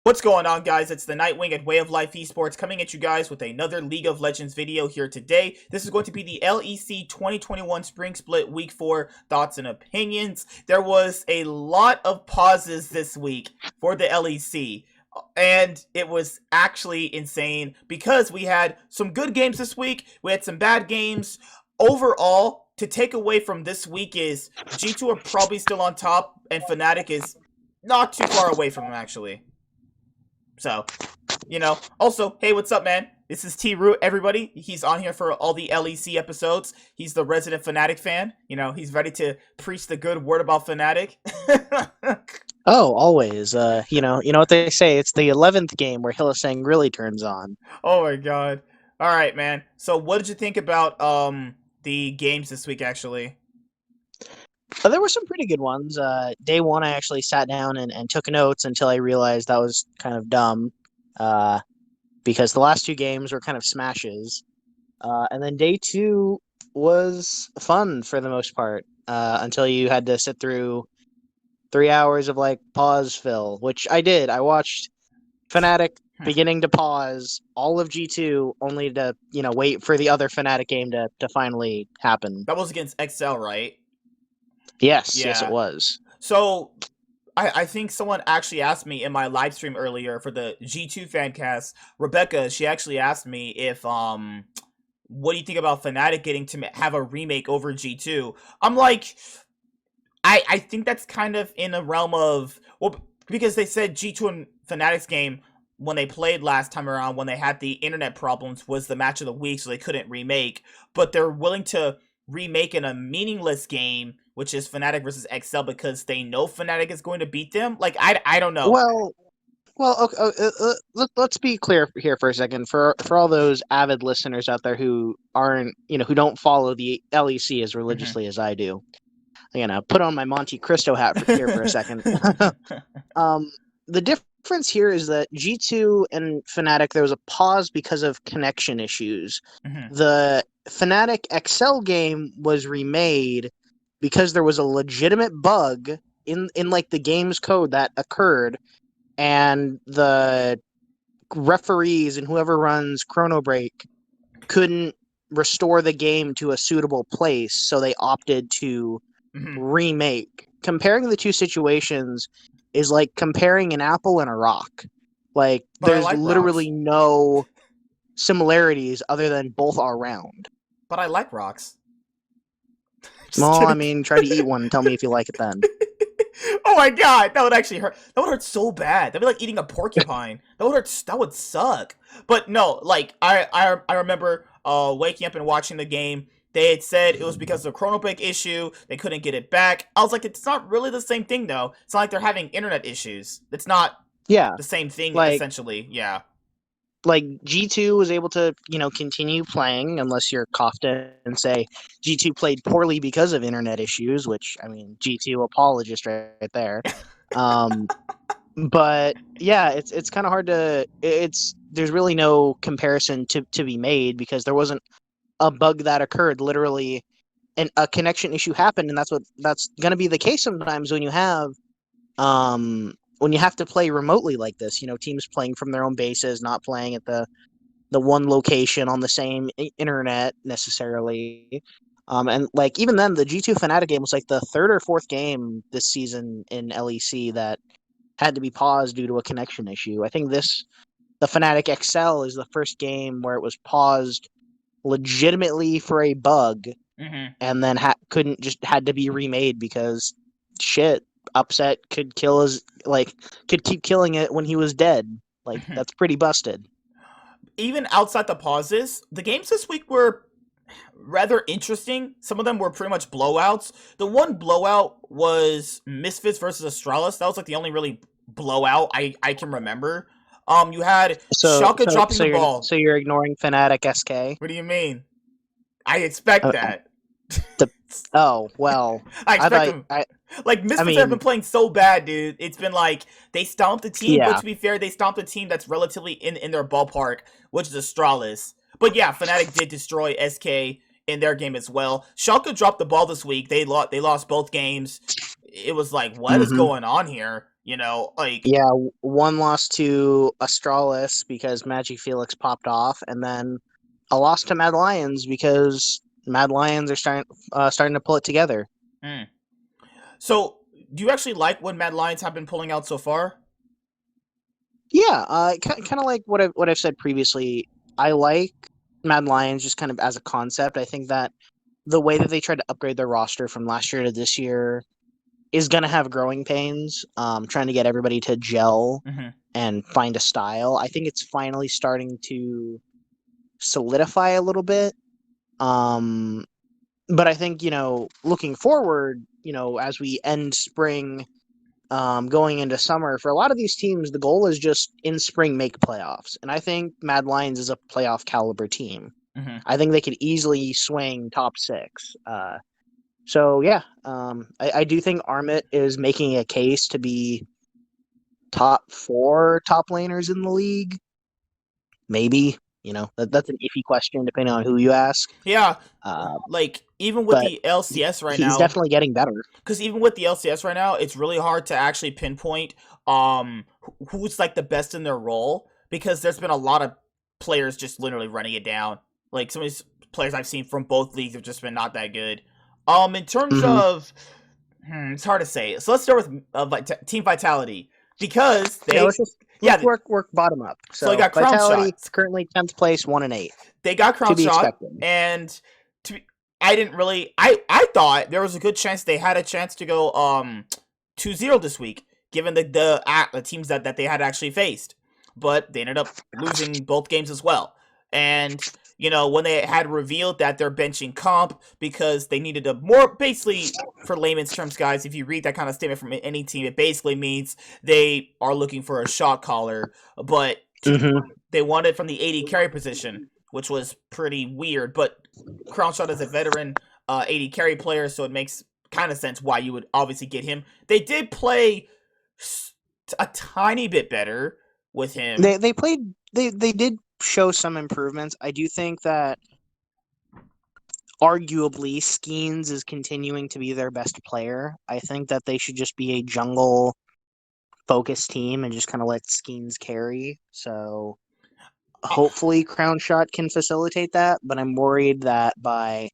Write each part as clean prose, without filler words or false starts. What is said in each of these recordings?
What's going on, guys? It's the Nightwing at Way of Life Esports coming at you guys with another League of Legends video here today. This is going to be the LEC 2021 Spring Split Week 4 thoughts and opinions. There was a lot of pauses this week for the LEC, and it was actually insane because we had some good games this week, we had some bad games. Overall, to take away from this week is G2 are probably still on top, and Fnatic is not too far away from them, actually. So, also, hey, what's up, man? This is T-Root, everybody. He's on here for all the LEC episodes. He's the resident Fnatic fan. He's ready to preach the good word about Fnatic. Oh, always. You know what they say, it's the 11th game where Hylissang really turns on. Oh my god. All right, man. So what did you think about the games this week, actually? There were some pretty good ones. Day one, I actually sat down and took notes until I realized that was kind of dumb, because the last two games were kind of smashes. And then day two was fun for the most part, until you had to sit through 3 hours of pause fill, which I did. I watched Fnatic beginning to pause all of G2 only to, wait for the other Fnatic game to finally happen. That was against XL, right? Yes, yes, it was. So, I think someone actually asked me in my live stream earlier for the G2 fancast. Rebecca, she actually asked me if, what do you think about Fnatic getting to have a remake over G2? I'm like, I think that's kind of in the realm of, well, because they said G2 and Fnatic's game, when they played last time around, when they had the internet problems, was the match of the week, so they couldn't remake. But they're willing to remake in a meaningless game, which is Fnatic versus XL, because they know Fnatic is going to beat them. I don't know. Well, okay, let's be clear here for a second. For all those avid listeners out there who aren't, who don't follow the LEC as religiously as I do, put on my Monte Cristo hat here for a second. The difference here is that G2 and Fnatic, there was a pause because of connection issues. The Fnatic XL game was remade because there was a legitimate bug in the game's code that occurred, and the referees and whoever runs Chrono Break couldn't restore the game to a suitable place, so they opted to remake. Comparing the two situations is like comparing an apple and a rock. There's literally no similarities other than both are round. But I like rocks. Well, I mean, try to eat one and tell me if you like it then. Oh my god, that would actually hurt. That would hurt so bad. That'd be like eating a porcupine. That would hurt. That would suck. But no, I remember waking up and watching the game. They had said it was because of the Chrono Break issue. They couldn't get it back. I was like, it's not really the same thing, though. It's not like they're having internet issues. It's not the same thing, essentially. Yeah. G2 was able to, continue playing, unless you're Kofta and say G2 played poorly because of internet issues, which, I mean, G2 apologist right there. But yeah, it's kind of hard to, there's really no comparison to be made because there wasn't a bug that occurred. Literally, a connection issue happened, and that's going to be the case sometimes when you have to play remotely like this. Teams playing from their own bases, not playing at the one location on the same internet necessarily. And even then, the G2 Fnatic game was the third or fourth game this season in LEC that had to be paused due to a connection issue. I think the Fnatic XL is the first game where it was paused legitimately for a bug, and then had to be remade because Upset could could keep killing it when he was dead. That's pretty busted. Even outside the pauses, the games this week were rather interesting. Some of them were pretty much blowouts. The one blowout was Misfits versus Astralis. That was the only really blowout I can remember. You had Schalke dropping the ball. So you're ignoring Fnatic SK? What do you mean? I expect that. Oh, well. I expect them. Misfits have been playing so bad, dude. It's been they stomped the team, but to be fair, they stomped a team that's relatively in their ballpark, which is Astralis. But yeah, Fnatic did destroy SK in their game as well. Schalke dropped the ball this week. They lost both games. It was what is going on here? Like, Yeah, one loss to Astralis because Magic Felix popped off, and then a loss to Mad Lions because Mad Lions are starting to pull it together. hmm. So, do you actually like what Mad Lions have been pulling out so far? Yeah, kind of like what I've said previously. I like Mad Lions just kind of as a concept. I think that the way that they tried to upgrade their roster from last year to this year is going to have growing pains. Trying to get everybody to gel Hmm. and find a style. I think it's finally starting to solidify a little bit. Um, but I think looking forward, as we end spring, going into summer, for a lot of these teams, the goal is just in spring make playoffs, and I think Mad Lions is a playoff caliber team. Hmm. I think they could easily swing top six. So yeah, I do think Armit is making a case to be top four top laners in the league. Maybe that's an iffy question depending on who you ask. Yeah, Uh, like even with but the LCS right he's now, definitely getting better. because even with the LCS right now, it's really hard to actually pinpoint who's like the best in their role, because there's been a lot of players just literally running it down. Like some of these players I've seen from both leagues have just been not that good. In terms Hmm. of, it's hard to say. So let's start with Team Vitality, because Yeah, let's they, just yeah, let's work bottom up. so they So got crown Vitality shot. currently 10th place, 1-8, They got to crown be shot, expected. and to I didn't really I thought there was a good chance they had a chance to go 2-0 this week, given the teams that they had actually faced, but they ended up losing both games as well. And when they had revealed that they're benching Comp because they needed a more, basically, for layman's terms, guys, if you read that kind of statement from any team, it basically means they are looking for a shot caller, but Hmm. they wanted from the AD carry position, which was pretty weird. But Crownshot is a veteran AD carry player, so it makes kind of sense why you would obviously get him. They did play a tiny bit better with him. They played. They did show some improvements. I do think that arguably Skeens is continuing to be their best player. I think that they should just be a jungle focused team and just kind of let Skeens carry. So Uh, hopefully Crown Shot can facilitate that, but I'm worried that by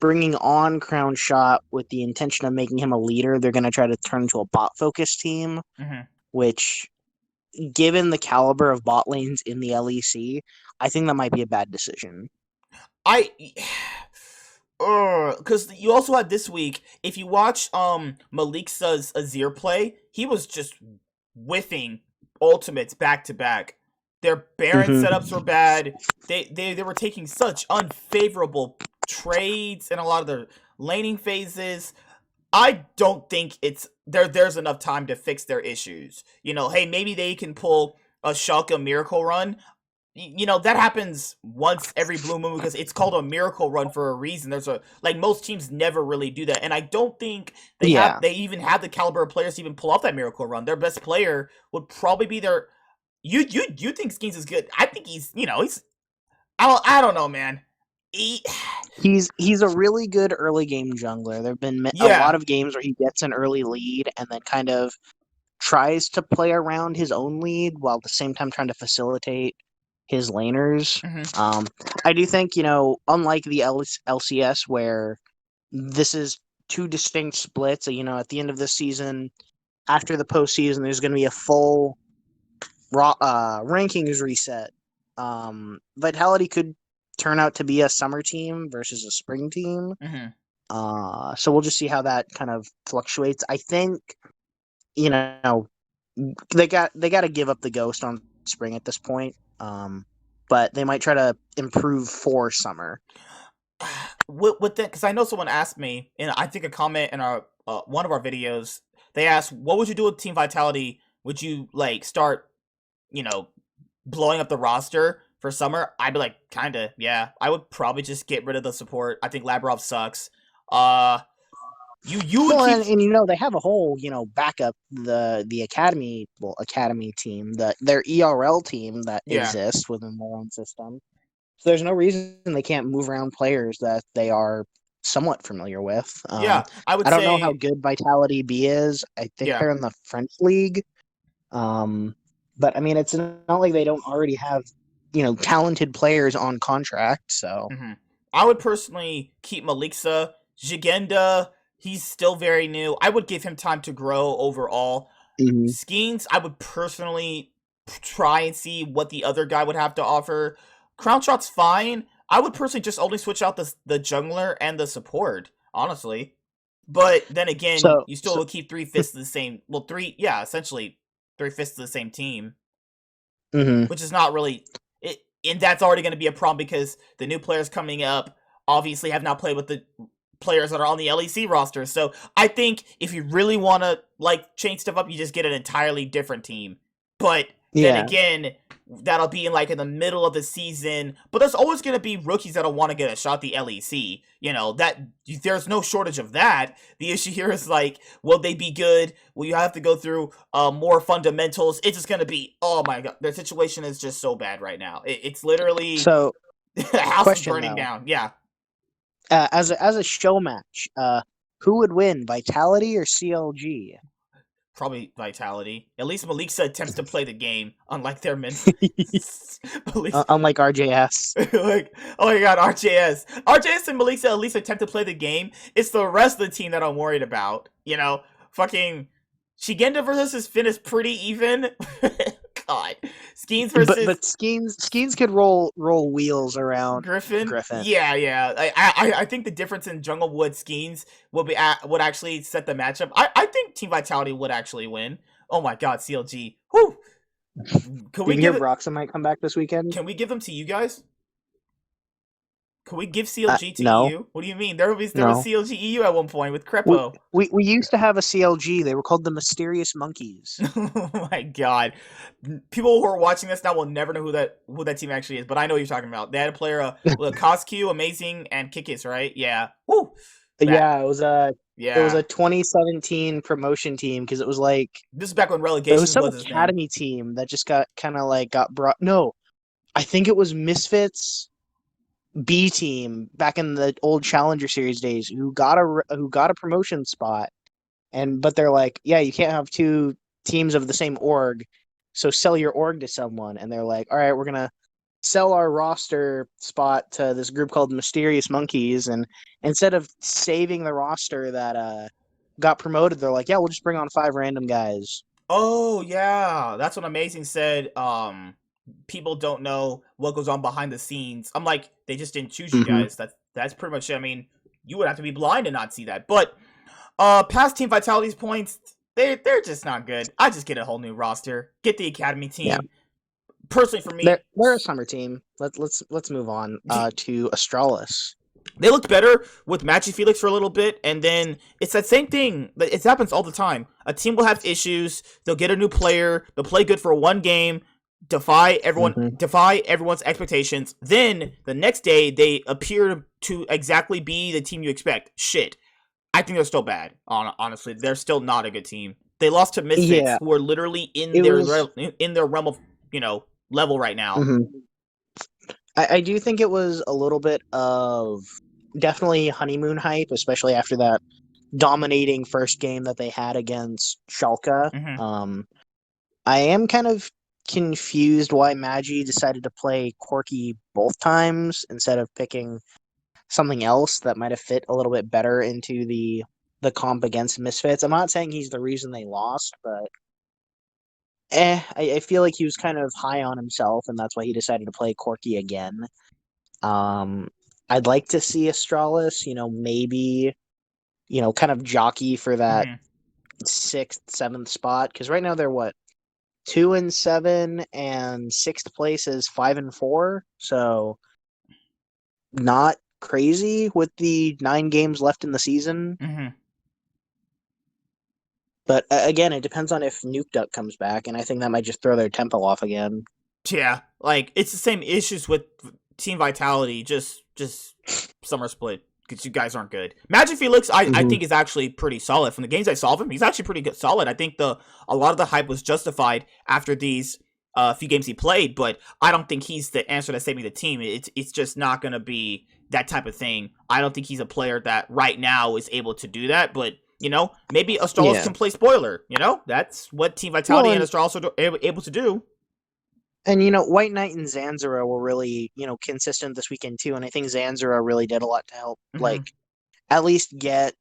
bringing on Crown Shot with the intention of making him a leader, they're going to try to turn into a bot focused team, mhm. which, given the caliber of bot lanes in the LEC, I think that might be a bad decision. I because you also had this week, if you watch Malik's Azir play, he was just whiffing ultimates back to back. Their Baron Hmm. setups were bad. They were taking such unfavorable trades in a lot of their laning phases. I don't think there's enough time to fix their issues. Hey, maybe they can pull a Schalke miracle run. That happens once every blue moon, because it's called a miracle run for a reason. There's a like most teams never really do that, and I don't think Yeah, they even have the caliber of players to even pull off that miracle run. Their best player would probably be their. You think Skeens is good? I think he's I don't know, man. He, he's a really good early game jungler. There've been a yeah. lot of games where he gets an early lead and then kind of tries to play around his own lead while at the same time trying to facilitate his laners. Hmm. Um, I do think, unlike the LCS, where this is two distinct splits, at the end of this season, after the postseason, there's going to be a full rankings reset. Vitality could turn out to be a summer team versus a spring team. Hmm. So we'll just see how that kind of fluctuates. I think, you know, they got to give up the ghost on spring at this point. But they might try to improve for summer. With that, because I know someone asked me, and I think a comment in our one of our videos, they asked, "What would you do with Team Vitality? Would you like start, you know, blowing up the roster for summer?" I'd be like, "Kinda, yeah." I would probably just get rid of the support. I think Labrov sucks. Uh, you would Well, keep, and they have a whole backup, the academy team, their ERL team that yeah. exists within their own system. So there's no reason they can't move around players that they are somewhat familiar with. Yeah, I would I don't know how say, good Vitality B is. I think yeah. they're in the French league. But I mean, it's not like they don't already have, talented players on contract. So, hmm I would personally keep Maliksa. Jigenda, he's still very new. I would give him time to grow overall. mhm. Skeens, I would personally try and see what the other guy would have to offer. Crown Shot's fine. I would personally just only switch out the jungler and the support, honestly. But then again, so, you still so will keep three fifths of the same. Well, essentially 3/5 of the same team, mhm. which is not really it, and that's already going to be a problem because the new players coming up obviously have not played with the players that are on the LEC roster. So I think if you really want to like change stuff up, you just get an entirely different team. But then Yeah. again, that'll be in the middle of the season. But there's always going to be rookies that'll want to get a shot at the LEC. That there's no shortage of that. The issue here is will they be good? Will you have to go through more fundamentals? It's just going to be, oh my god, their situation is just so bad right now. It's literally So, the house is question burning though, down. Yeah. as a show match, who would win, Vitality or CLG? Probably Vitality. At least Maliksa attempts to play the game, unlike their men. Maliksa, Unlike RJS. oh my god, RJS. RJS and Maliksa at least attempt to play the game. It's the rest of the team that I'm worried about. Fucking Shigenda versus Finn is pretty even. God. Skeens But versus Skeens could roll wheels around Griffin. Griffin. Yeah. I think the difference in Junglewood Skeens would actually set the matchup. I think Team Vitality would actually win. Oh my god, CLG. Whew. Can Did we you hear give it? Broxton might come back this weekend? Can we give them to you guys? Can we give CLG to No, EU? What do you mean? There was no. CLG EU at one point with We, Crepo. we used to have a CLG. They were called the Mysterious Monkeys. Oh my god. People who are watching this now will never know who that team actually is, but I know what you're talking about. They had a player with a Cosq, Amazing, and Kikis, right? Yeah. Woo. That. Yeah, it was a Yeah. 2017 promotion team because it was like This is back when it was relegations some was his thing. academy team that just got kind of like got brought. No, I think it was Misfits B team back in the old Challenger Series days who got a promotion spot, but they're like, yeah, you can't have two teams of the same org, so sell your org to someone, and they're like, all right, we're gonna sell our roster spot to this group called Mysterious Monkeys, and instead of saving the roster that got promoted, they're like, yeah, we'll just bring on 5 random guys. Oh yeah, that's what Amazing said. People don't know what goes on behind the scenes. I'm like, they just didn't choose you Mm-hmm. guys. That's pretty much it. I mean, you would have to be blind to not see that. But past Team Vitality's points, they're just not good. I just get a whole new roster. Get the academy Yeah, team. Personally, for me, they're a summer team. Let's move on to Astralis. they looked better with Magic Felix for a little bit, and then it's that same thing. It happens all the time. A team will have issues. They'll get a new player. They'll play good for one game, Mm-hmm. defy everyone's expectations. Then the next day, they appear to exactly be the team you expect. Shit, I think they're still bad. Honestly, they're still not a good team. They lost to Misfits, Yeah, who are literally it was. in their realm of level right now. Mhm. I do think it was a little bit of definitely honeymoon hype, especially after that dominating first game that they had against Schalke. hmm I am kind of confused why Magi decided to play Corky both times instead of picking something else that might have fit a little bit better into the comp against Misfits. I'm not saying he's the reason they lost, but I feel like he was kind of high on himself, and that's why he decided to play Corky again. Um, I'd like to see Astralis, maybe, kind of jockey for that hmm sixth, seventh spot. Because right now they're what, 2-7, and sixth place is 5-4. So not crazy with the 9 games left in the season. hmm But again, it depends on if Nuke Duck comes back, and I think that might just throw their tempo off again. Yeah, it's the same issues with Team Vitality, just summer split because you guys aren't good. Magic Felix, I Mm-hmm. think is actually pretty solid. From the games I saw of him, he's actually pretty good, solid. I think a lot of the hype was justified after these few games he played, but I don't think he's the answer to saving the team. It's just not gonna be that type of thing. I don't think he's a player that right now is able to do that, but maybe Astralis Yeah. can play spoiler. That's what Team Vitality Well, and Astralis are able to do. and White Knight and Zanzara were really, consistent this weekend too, and I think Zanzara really did a lot to help, Mm-hmm. at least get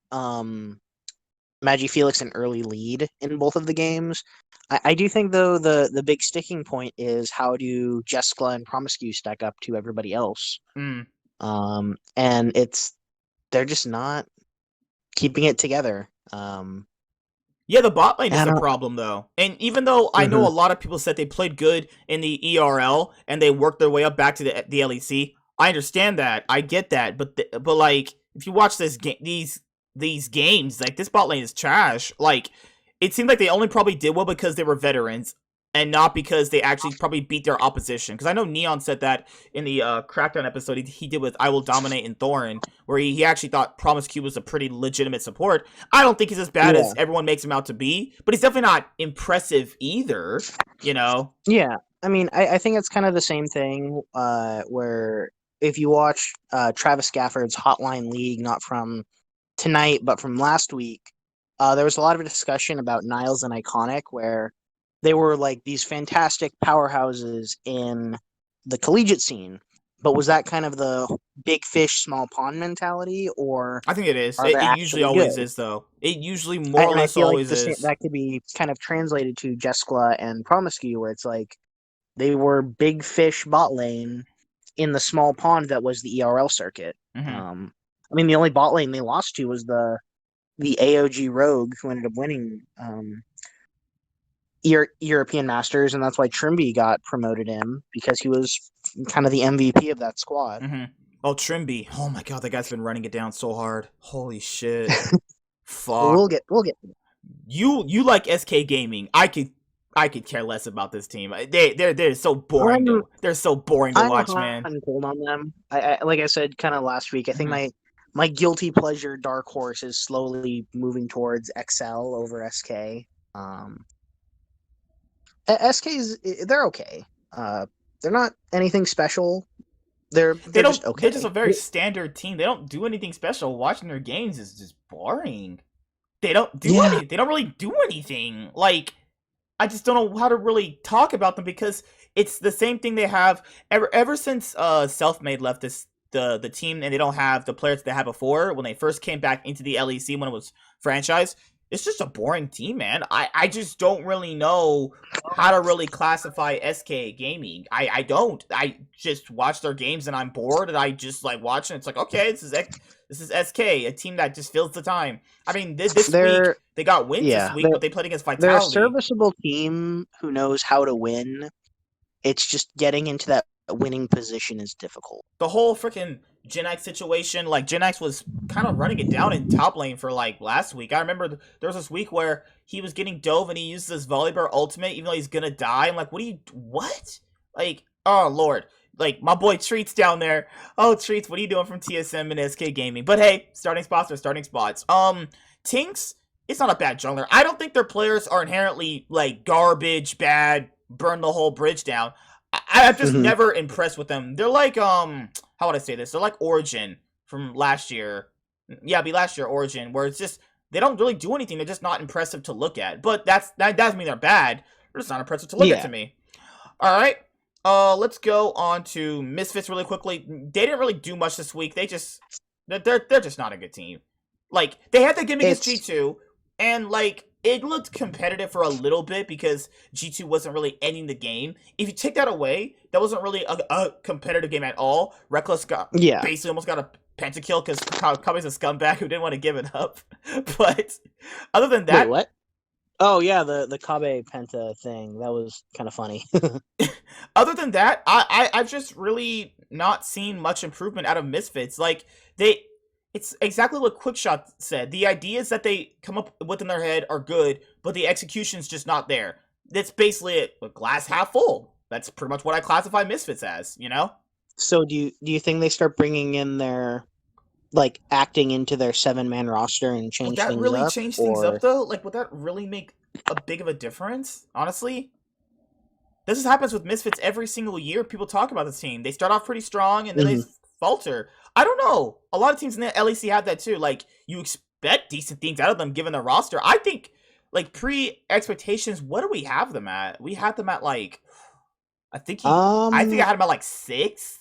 Magi Felix an early lead in both of the games. I do think though the big sticking point is how do Jeskla and Promiscu stack up to everybody else. Mm. And they're just not keeping it together. Yeah, the bot lane is And a problem, though. And even though I know a lot of people said they played good in the ERL and they worked their way up back to the LEC, I understand that. I get that. But like, if you watch these games, like, this bot lane is trash. Like, it seemed like they only probably did well because they were veterans and not because they actually probably beat their opposition. Because I know Neon said that in the Crackdown episode he did with I Will Dominate and Thorin, where he actually thought Promiscu was a pretty legitimate support. I don't think he's as bad as everyone makes him out to be, but he's definitely not impressive either, Yeah, I mean, I think it's kind of the same thing where if you watch Travis Gafford's Hotline League, not from tonight, but from last week, there was a lot of discussion about Niles and Iconic, where they were like these fantastic powerhouses in the collegiate scene. But was that kind of the big fish, small pond mentality, or I think it is. are they It usually actually always good? is, though. It usually more or And I less feel like always is. that could be kind of translated to Jeskla and Promiscu, where it's like they were big fish bot lane in the small pond that was the ERL circuit. Mm-hmm. I mean, the only bot lane they lost to was the AOG Rogue, who ended up winning European Masters, and that's why Trimby got promoted in, because he was kind of the MVP of that squad. Mm-hmm. Oh, Trimby. Oh my god, that guy's been running it down so hard. Holy shit. We'll Fuck. get You like SK Gaming. I could care less about this team. They're so boring they're so boring to I'm watch, hot man. and cold on them. I like I said kind of last week, I think my guilty pleasure dark horse is slowly moving towards XL over SK. SK's they're okay. They're not anything special. They're just okay. They're just a very standard team. They don't do anything special. Watching their games is just boring. They don't do they don't really do anything. Like, I just don't know how to really talk about them because it's the same thing they have ever since Selfmade left the team, and they don't have the players they had before when they first came back into the LEC when it was franchise. It's just a boring team, man. I just don't really know how to really classify SK Gaming. I don't. I just watch their games and I'm bored and I just like watching. It's like, okay, this is SK, a team that just fills the time. I mean, this week they got wins this week, but they played against Vitality. They're a serviceable team who knows how to win. It's just getting into that winning position is difficult. The whole freaking Gen.G situation, like, Gen.G was kind of running it down in top lane for like last week. I remember there was this week where he was getting dove and he used this Volibear ultimate even though he's gonna die. I'm like, what? Like, oh lord. Like, my boy Treats down there. Oh, Treats, what are you doing from TSM and SK Gaming? But hey, starting spots are starting spots. Tinks, it's not a bad jungler. I don't think their players are inherently like garbage, bad, burn the whole bridge down. I'm just never impressed with them. They're like, how would I say this? They're like Origin from last year. Yeah, last year, Origin, where it's just, they don't really do anything. They're just not impressive to look at. But that doesn't mean they're bad. They're just not impressive to look at to me. Alright. Let's go on to Misfits really quickly. They didn't really do much this week. They're just not a good team. Like, they had the game against G2, and like, it looked competitive for a little bit because G2 wasn't really ending the game. If you take that away, that wasn't really a competitive game at all. Reckless basically almost got a pentakill because Kabe's a scumbag who didn't want to give it up. But other than that... Wait, what? Oh, yeah, the Kabe penta thing. That was kind of funny. Other than that, I've just really not seen much improvement out of Misfits. Like, it's exactly what Quickshot said. The ideas that they come up with in their head are good, but the execution's just not there. That's basically it. A glass half full. That's pretty much what I classify Misfits as, So do you think they start bringing in their, like, acting into their 7-man roster and change things up? Would that really change things up, though? Like, would that really make a big of a difference, honestly? This happens with Misfits every single year. People talk about this team. They start off pretty strong, and then they falter. I don't know. A lot of teams in the LEC have that too. Like you expect decent things out of them given their roster. I think like pre expectations, what do we have them at? We had them at like I think I Um, had them at like 6.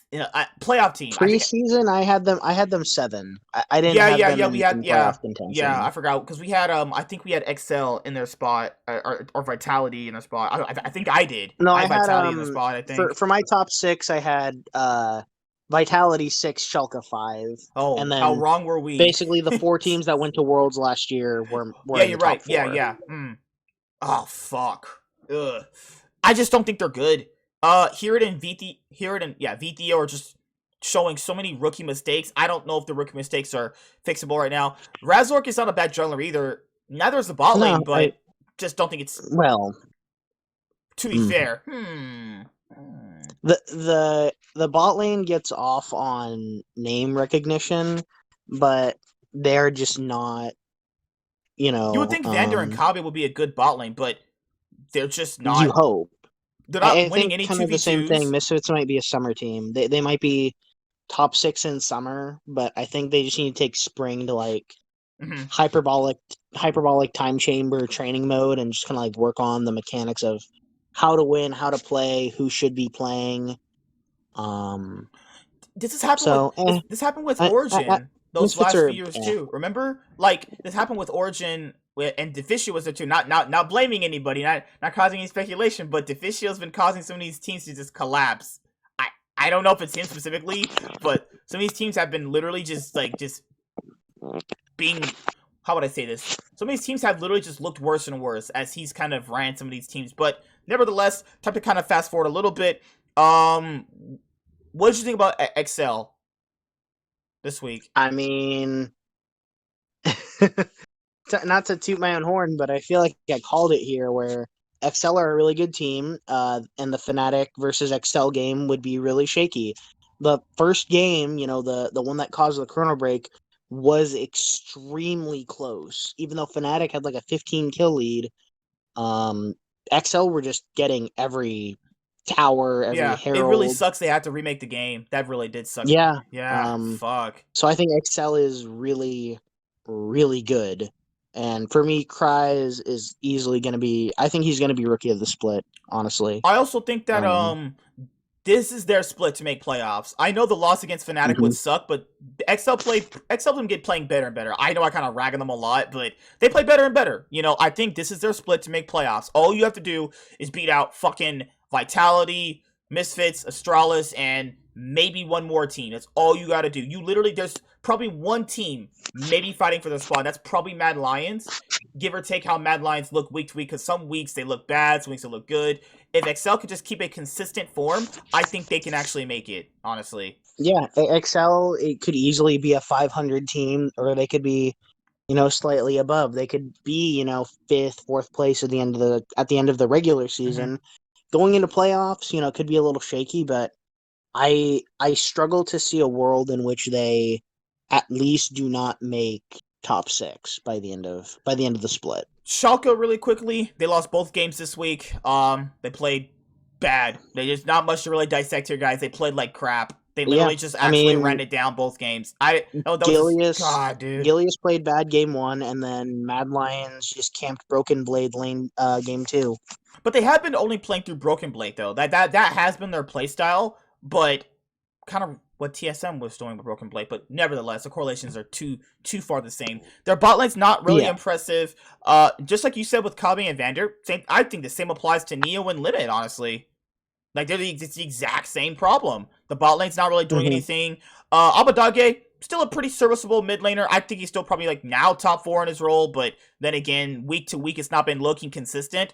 Playoff team. I think Preseason, I had them 7. I didn't yeah, have yeah, them yeah. We in had playoff yeah. I contention. forgot because we had I think we had Excel in their spot or Vitality in their spot. I think I did. No, I I had had Vitality in their spot. I for think. for my top 6, I had Vitality 6, Schalke 5, and Oh, how then wrong were we? basically the 4 teams that went to Worlds last year were Yeah, in the you're top right. Yeah, 4. yeah. Oh fuck. Ugh. I just don't think they're good. Here it in VTO are just showing so many rookie mistakes. I don't know if the rookie mistakes are fixable right now. Razork is not a bad jungler either. Neither is the bot No, lane, but just don't think it's well, to be mm. fair. The bot lane gets off on name recognition, but they're just not, you You would know, think Vander and Kabe would be a good bot lane, but they're just you not. hope. They're I, not I winning think any kind two of v the same thing. twos. Misfits might be a summer team. They might be top 6 in summer, but I think they just need to take spring to like Mm-hmm. hyperbolic time chamber training mode and just kind of like work on the mechanics of how to win, how to play, who should be playing. Um, This has happened with so this happened with I Origin those Misfits last are few years too. Remember, like this happened with Origin and Deficio was there too. Not blaming anybody, not causing any speculation, but Deficio's been causing some of these teams to just collapse. I don't know if it's him specifically, but some of these teams have been literally just being, how would I say this? Some of these teams have literally just looked worse and worse as he's kind of ran some of these teams. But nevertheless, time to kind of fast forward a little bit. Um, what did you think about Excel this week? I mean, not to toot my own horn, but I feel like I called it here where XL are a really good team, and the Fnatic versus XL game would be really shaky. The first game, the one that caused the Chrono Break, was extremely close. Even though Fnatic had like a 15 kill lead, um, XL were just getting every tower, every Yeah, it really herald. sucks they had to remake the game. That really did suck. Yeah. Yeah, fuck. So I think XL is really, really good. And for me, Cry is easily going to be. I think he's going to be rookie of the split. Honestly. I also think that Um, this is their split to make playoffs. I know the loss against Fnatic would mhm. suck, but XL them get playing better and better. I know I kind of rag on them a lot, but they play better and better. I think this is their split to make playoffs. All you have to do is beat out fucking Vitality, Misfits, Astralis, and maybe one more team. That's all you got to do. You literally there's probably one team maybe fighting for the spot. That's probably Mad Lions. Give or take how Mad Lions look week to week, because some weeks they look bad, some weeks they look good. If Excel could just keep a consistent form, I think they can actually make it, honestly. Yeah, XL it could easily be a 500 team, or they could be, slightly above. They could be, fifth, fourth place at the end of the regular Mm-hmm. season. Going into playoffs, could be a little shaky, but I struggle to see a world in which they at least do not make top 6 by the end of the split. Schalke, really quickly, they lost both games this week. They played bad. There's not much to really dissect here, guys. They played like crap. They Yeah, literally just I actually ran mean, it down both games. That was just Gilius God, dude. Gilius played bad game 1, and then Mad Lions just camped Broken Blade lane game 2. But they have been only playing through Broken Blade though. That has been their playstyle, but kind of what TSM was doing with Broken Blade. But nevertheless, the correlations are too far the same. Their bot lane's not really Yeah. impressive. Just like you said with Kabe and Vander, I think the same applies to Neo and Limit, honestly. Like it's the exact same problem. The bot lane's not really doing Hmm. anything. Abadage, still a pretty serviceable mid laner. I think he's still probably like now top 4 in his role, but then again, week to week, it's not been looking consistent.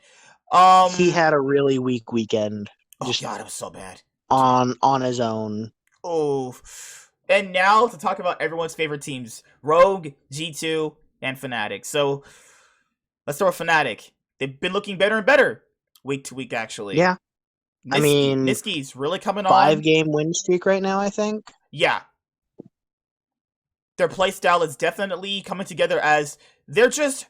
He Um, had a really weak weekend, oh just god, it was so bad. on his own. Oh, and now to talk about everyone's favorite teams: Rogue, G2, and Fnatic. So let's start with Fnatic. They've been looking better and better week to week, actually. Yeah, I mean, Niski's really coming on. 5-game win streak right now, I think. Yeah, their playstyle is definitely coming together as they're just.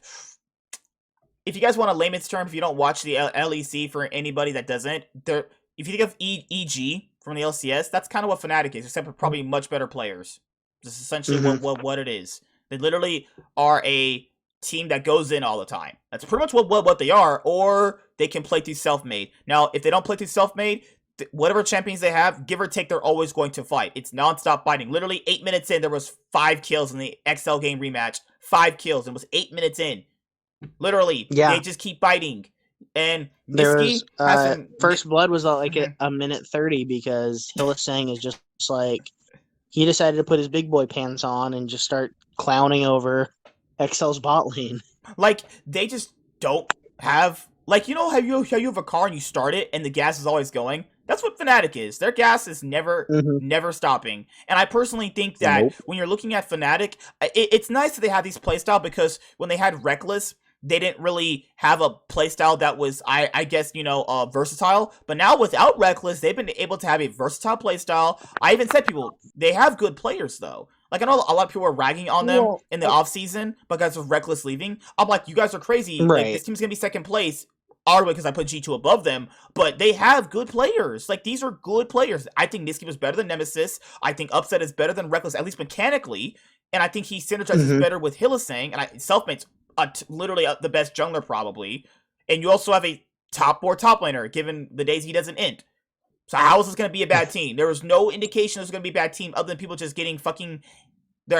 If you guys want a layman's term, if you don't watch the LEC, for anybody that doesn't, they're if you think of EG from the LCS, that's kind of what Fnatic is, except for probably much better players. This is essentially what it is. They literally are a team that goes in all the time. That's pretty much what they are, or they can play through self-made. Now, if they don't play through self-made, whatever champions they have, give or take, they're always going to fight. It's non-stop fighting. Literally 8 minutes in, there was 5 kills in the XL game rematch. 5 kills. It was 8 minutes in. Literally, Yeah. they just keep fighting. And There was Niski hasn't. first blood was like a minute 30 because Hylissang is just like he decided to put his big boy pants on and just start clowning over XL's bot lane. Like, they just don't have, like, you know how you have a car and you start it and the gas is always going? That's what Fnatic is. Their gas is never stopping. And I personally think that when you're looking at Fnatic, it's nice that they have these playstyle, because when they had Reckless, they didn't really have a playstyle that was, I guess, versatile. But now without Reckless, they've been able to have a versatile playstyle. I even said people, they have good players, though. Like, I know a lot of people are ragging on them in the offseason because of Reckless leaving. I'm like, you guys are crazy. Right. Like, this team's going to be second place. Arguably because I put G2 above them, but they have good players. Like, these are good players. I think Niski was better than Nemesis. I think Upset is better than Reckless, at least mechanically. And I think he synergizes better with Hylissang. And Selfmate's literally the best jungler, probably. And you also have a top 4 top laner, given the days he doesn't int. So how is this going to be a bad team? There was no indication this was going to be a bad team other than people just getting fucking... They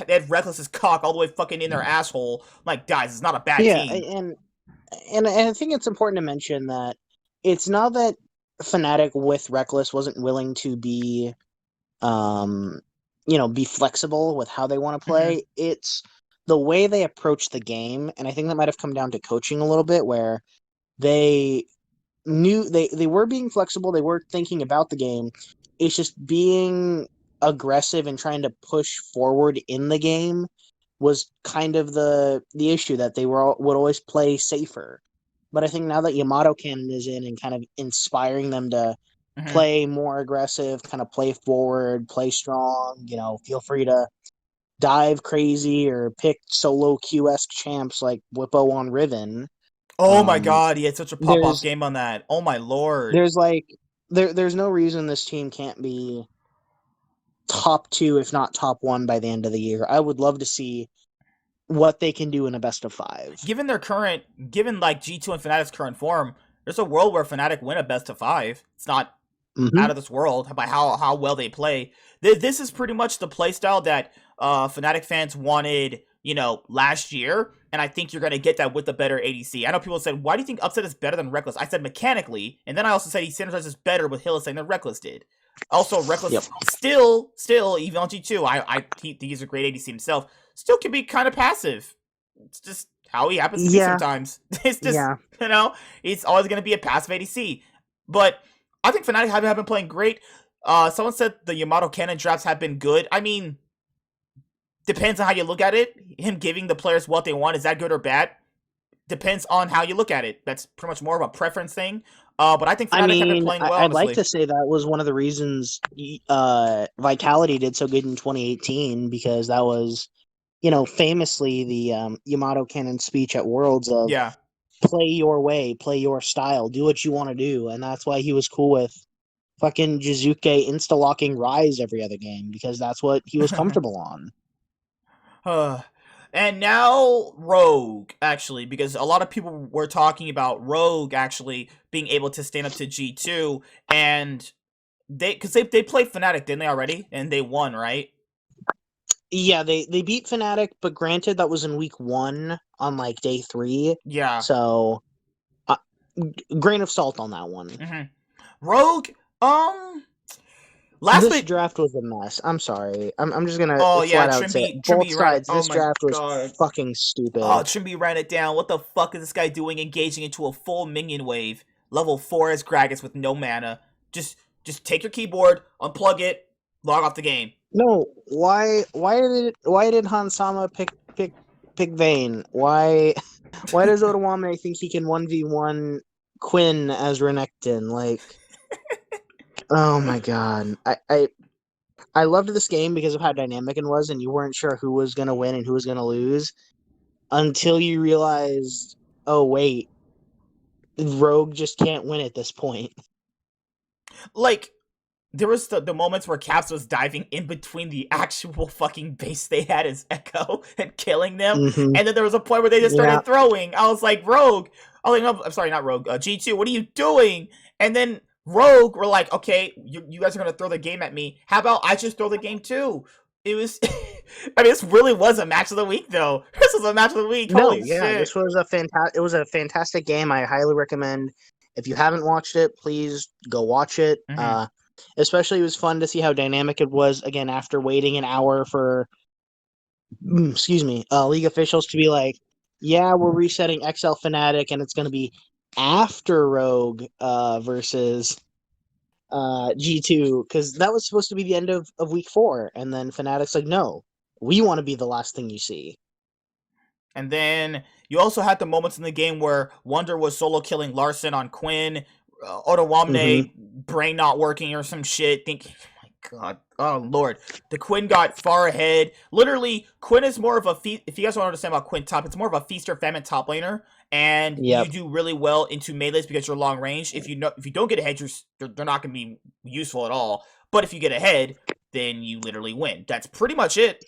have Reckless's cock all the way fucking in their asshole. Like, guys, it's not a bad team. And I think it's important to mention that it's not that Fnatic with Reckless wasn't willing to be, be flexible with how they want to play. It's the way they approach the game, and I think that might have come down to coaching a little bit, where they knew they were being flexible, they were thinking about the game. It's just being aggressive and trying to push forward in the game was kind of the issue, that they would always play safer. But I think now that Yamato Cannon is in and kind of inspiring them to play more aggressive, kind of play forward, play strong, feel free to dive crazy or pick solo Q-esque champs like Whippo on Riven. Oh my god, he had such a pop-off game on that. Oh my lord. There's no reason this team can't be top 2, if not top 1, by the end of the year. I would love to see what they can do in a best of 5. Given like G2 and Fnatic's current form, there's a world where Fnatic win a best of 5. It's not out of this world by how well they play. This is pretty much the playstyle that Fnatic fans wanted, last year, and I think you're going to get that with the better ADC. I know people said, why do you think Upset is better than Reckless? I said mechanically, and then I also said he synergizes better with Hylissang than Reckless did. Also, Reckless still, even on G2, he think he's a great ADC himself, still can be kind of passive. It's just how he happens to be sometimes. It's just, he's always going to be a passive ADC. But I think Fnatic have been playing great. Someone said the Yamato Cannon drafts have been good. I mean, depends on how you look at it. Him giving the players what they want, is that good or bad? Depends on how you look at it. That's pretty much more of a preference thing. But I think Fnatic have been playing well, I'd like to say that was one of the reasons Vitality did so good in 2018, because that was, famously the Yamato Cannon speech at Worlds of play your way, play your style, do what you want to do. And that's why he was cool with fucking Jizuke insta-locking Rise every other game, because that's what he was comfortable on. And now Rogue, actually, because a lot of people were talking about Rogue actually being able to stand up to G2, and they played Fnatic, didn't they, already? And they won, right? Yeah, they beat Fnatic, but granted, that was in week 1 on like day 3. Yeah. So, grain of salt on that one. Rogue, this draft was a mess. I'm sorry. I'm just gonna flat out say it. Both sides. This draft was fucking stupid. Oh, Trimby ran it down. What the fuck is this guy doing? Engaging into a full minion wave, level 4 as Gragas with no mana. Just take your keyboard, unplug it, log off the game. No, why did Hansama pick Vayne? Why does Otawame think he can 1v1 Quinn as Renekton? Like, oh my god. I loved this game because of how dynamic it was, and you weren't sure who was gonna win and who was gonna lose until you realized, oh wait, Rogue just can't win at this point. Like, there was the moments where Caps was diving in between the actual fucking base they had as Echo and killing them, Hmm. and then there was a point where they just Yeah. started throwing. I was like, Rogue. Oh, like, no, I'm sorry, not Rogue. G2, what are you doing? And then Rogue were like, okay, you guys are gonna throw the game at me. How about I just throw the game too? It was, I mean, this really was a match of the week, though. This was a match of the week. No, Holy yeah, shit. this was a it was a fantastic game. I highly recommend. If you haven't watched it, please go watch it. Mm-hmm. Especially it was fun to see how dynamic it was again after waiting an hour for excuse me, league officials to be like, yeah, we're resetting XL Fnatic and it's going to be after Rogue versus G2 because that was supposed to be the end of week 4 and then Fnatic's like, no, we want to be the last thing you see. And then you also had the moments in the game where Wonder was solo killing Larson on Quinn, Hmm. Otawamne brain not working or some shit. Thinking, oh my god, oh lord, the Quinn got far ahead. Literally, Quinn is more of a if you guys don't understand about Quinn top, it's more of a feast or famine top laner, and you Yep. do really well into melees because you're long range. If you don't get ahead, they're not going to be useful at all. But if you get ahead, then you literally win. That's pretty much it.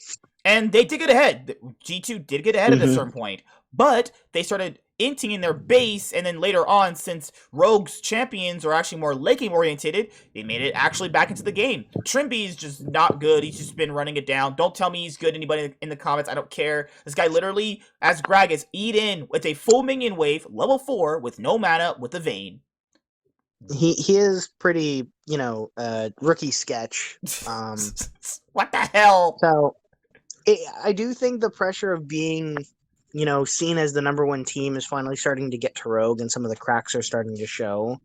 And they did get ahead. G2 did get ahead at a Hmm. certain point, but they started inting in their base, and then later on, since Rogue's champions are actually more late game oriented, they made it actually back into the game. Trimby is just not good. He's just been running it down. Don't tell me he's good. Anybody in the comments, I don't care. This guy literally, as Gragas, eat in with a full minion wave, level 4, with no mana, with a Vayne. He is pretty, rookie sketch. What the hell? So I do think the pressure of being, seen as the number one team is finally starting to get to Rogue, and some of the cracks are starting to show.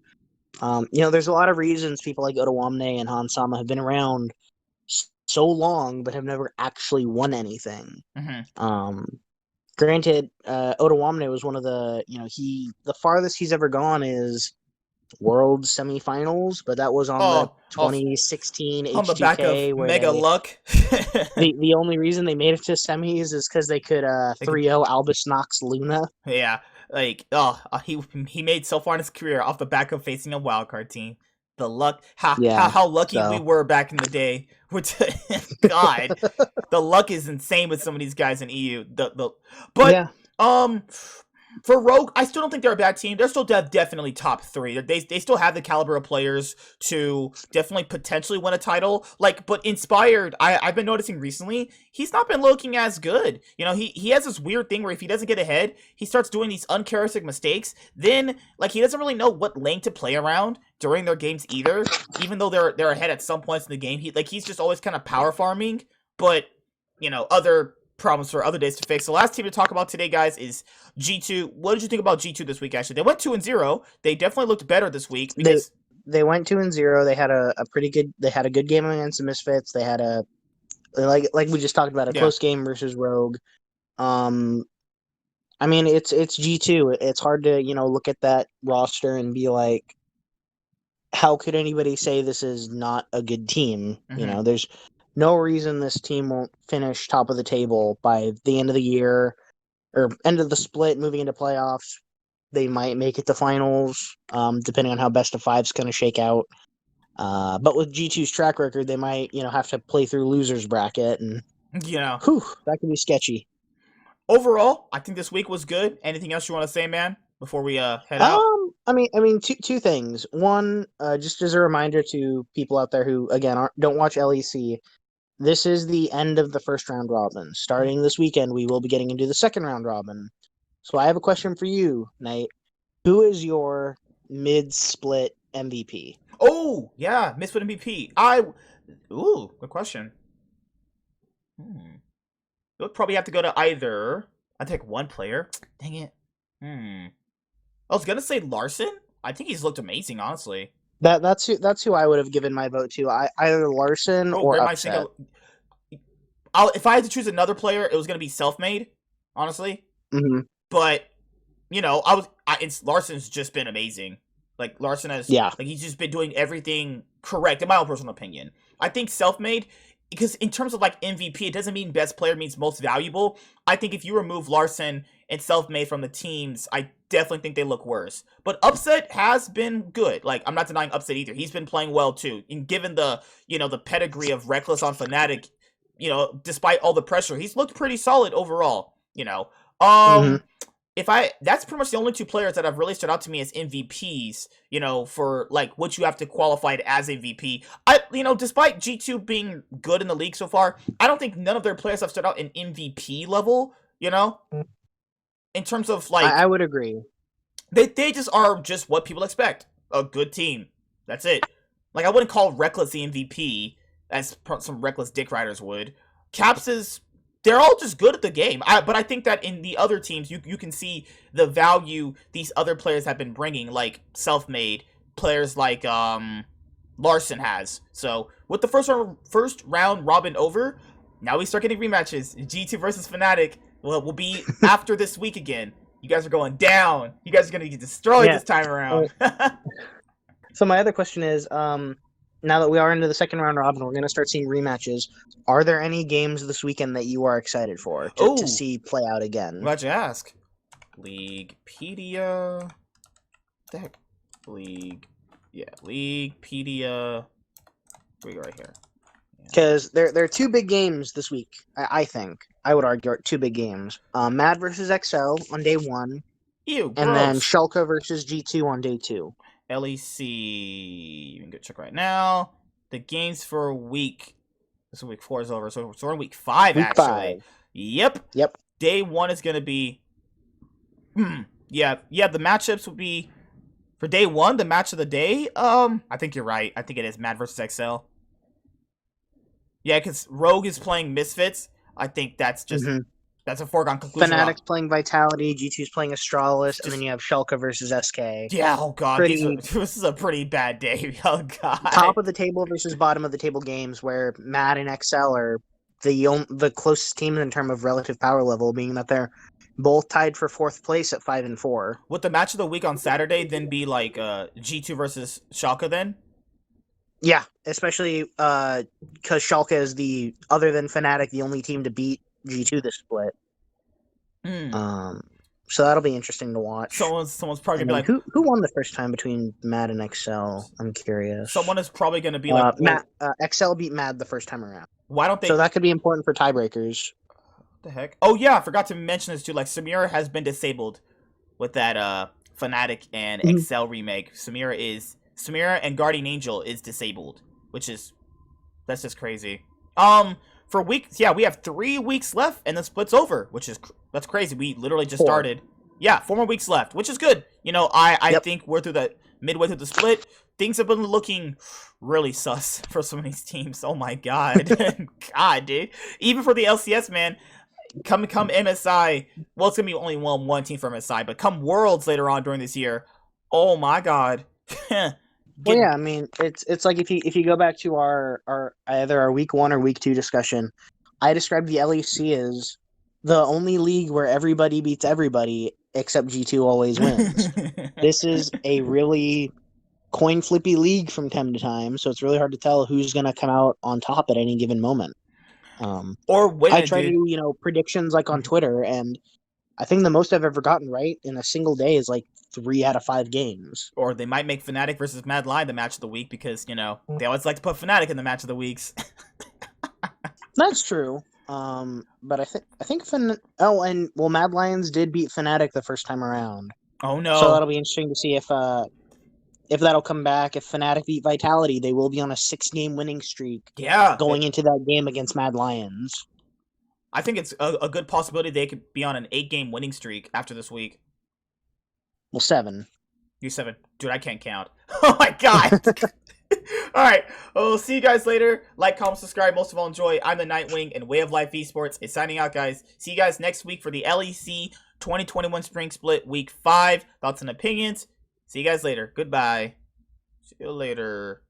There's a lot of reasons people like Otawamne and Hansama have been around so long, but have never actually won anything. Mm-hmm. Granted, Otawamne was one of the farthest he's ever gone is World semifinals, but that was on the Oh, 2016 on the back of H2K where Mega they Luck. the only reason they made it to semis is because they could They could 3-0 Albus Nox Luna. Yeah, like he made so far in his career off the back of facing a wildcard team. The luck, Yeah. how lucky we So were back in the day. Which, God, the luck is insane with some of these guys in EU. But yeah. um, for Rogue, I still don't think they're a bad team. They're still definitely top 3. They still have the caliber of players to definitely potentially win a title. But Inspired, I've been noticing recently, he's not been looking as good. He has this weird thing where if he doesn't get ahead, he starts doing these uncharacteristic mistakes. Then he doesn't really know what lane to play around during their games either. Even though they're ahead at some points in the game, he's just always kind of power farming. But other problems for other days to fix. The last team to talk about today, guys, is G2. What did you think about G2 this week? Actually, they went 2-0. They definitely looked better this week because They went 2-0. They had a pretty good. They had a good game against the Misfits. They had a like we just talked about a yeah, close game versus Rogue. I mean it's G2. It's hard to look at that roster and be like, how could anybody say this is not a good team? mm-hmm. There's no reason this team won't finish top of the table by the end of the year or end of the split, moving into playoffs. They might make it to finals, depending on how best of five's going to shake out. But with G2's track record, they might, have to play through losers bracket, and that could be sketchy. Overall, I think this week was good. Anything else you want to say, man, before we head out? I mean, two things. One, just as a reminder to people out there who again don't watch LEC, this is the end of the first round robin. Starting this weekend, we will be getting into the second round robin. So I have a question for you, Knight. Who is your mid-split MVP? Oh, yeah, Misfit MVP. Good question. We'll probably have to go to either. I take one player. Dang it. I was gonna say Larson. I think he's looked amazing, honestly. That's who I would have given my vote to. Either Larson Oh, or Rare My Upset. If I had to choose another player, it was gonna be Selfmade, honestly. Mm-hmm. But it's Larson's just been amazing. Larson has, Yeah. he's just been doing everything correct, in my own personal opinion. I think Selfmade, because in terms of MVP, it doesn't mean best player means most valuable. I think if you remove Larson and Selfmade from the teams, I definitely think they look worse. But Upset has been good. Like, I'm not denying Upset either. He's been playing well too. And given the, the pedigree of Reckless on Fnatic, despite all the pressure, he's looked pretty solid overall, Mhm. That's pretty much the only two players that have really stood out to me as MVPs, for like what you have to qualify it as MVP. Despite G2 being good in the league so far, I don't think none of their players have stood out in MVP level, in terms of like, I would agree. they just are just what people expect. A good team. That's it. Like, I wouldn't call Reckless the MVP, as some Reckless dick riders would. Caps is... They're all just good at the game. But I think that in the other teams, you can see the value these other players have been bringing, like self-made players like Larson has. So, with the first round robin over, now we start getting rematches. G2 versus Fnatic will be after this week again. You guys are going down. You guys are going to get destroyed this time around. So my other question is, now that we are into the second round robin, we're going to start seeing rematches. Are there any games this weekend that you are excited for to see play out again? Glad you ask. Leaguepedia. What the heck? Leaguepedia. We go right here. Because there are two big games this week, I think. I would argue are two big games. Mad versus XL on day 1. Ew, and then gross. Schalke versus G2 on day 2. LEC. You can go check right now. The games for week. This is week 4 is over, so we're in week 5 Week actually. 5. Yep. Day 1 is gonna be. Yeah. The matchups would be for day 1. The match of the day. I think you're right. I think it is Mad versus XL. Yeah, because Rogue is playing Misfits. I think that's just that's a foregone conclusion. Fnatic's playing Vitality, G2's playing Astralis, and then you have Schalke versus SK. Yeah, oh god, this is a pretty bad day. Oh god. Top of the table versus bottom of the table games where Mad and XL are the closest team in terms of relative power level, being that they're both tied for 4th place at 5 and 4. Would the match of the week on Saturday then be like G2 versus Schalke then? Yeah, especially because Schalke is other than Fnatic, the only team to beat G2 this split. So that'll be interesting to watch. Someone's probably gonna be like, who won the first time between Mad and XL? I'm curious. Someone is probably gonna be like, XL beat Mad the first time around. Why don't they? So that could be important for tiebreakers. What the heck? Oh yeah, I forgot to mention this too. Like, Samira has been disabled with that Fnatic and XL remake. Samira and Guardian Angel is disabled, that's just crazy. For weeks, we have 3 weeks left, and the split's over, that's crazy. We literally just started. Yeah, 4 more weeks left, which is good. I think we're midway through the split. Things have been looking really sus for some of these teams. Oh my god. God, dude. Even for the LCS, man. Come MSI. Well, it's gonna be only one team for MSI, but come Worlds later on during this year. Oh my god. Well, yeah, I mean, it's like if you go back to our either our week 1 or week 2 discussion, I described the LEC as the only league where everybody beats everybody except G2 always wins. This is a really coin flippy league from time to time, so it's really hard to tell who's going to come out on top at any given moment. I try to do predictions like on Twitter, and I think the most I've ever gotten right in a single day is like 3 out of 5 games. Or they might make Fnatic versus Mad Lion the match of the week because, they always like to put Fnatic in the match of the weeks. That's true. But I think Mad Lions did beat Fnatic the first time around. Oh no. So that'll be interesting to see if that'll come back. If Fnatic beat Vitality, they will be on a 6-game winning streak. Yeah. Going into that game against Mad Lions. I think it's a good possibility they could be on an 8-game winning streak after this week. Well, 7. You 7. Dude, I can't count. Oh my god. Alright. We'll see you guys later. Like, comment, subscribe. Most of all, enjoy. I'm the Nightwing, and Way of Life Esports is signing out, guys. See you guys next week for the LEC 2021 Spring Split Week 5. Thoughts and opinions. See you guys later. Goodbye. See you later.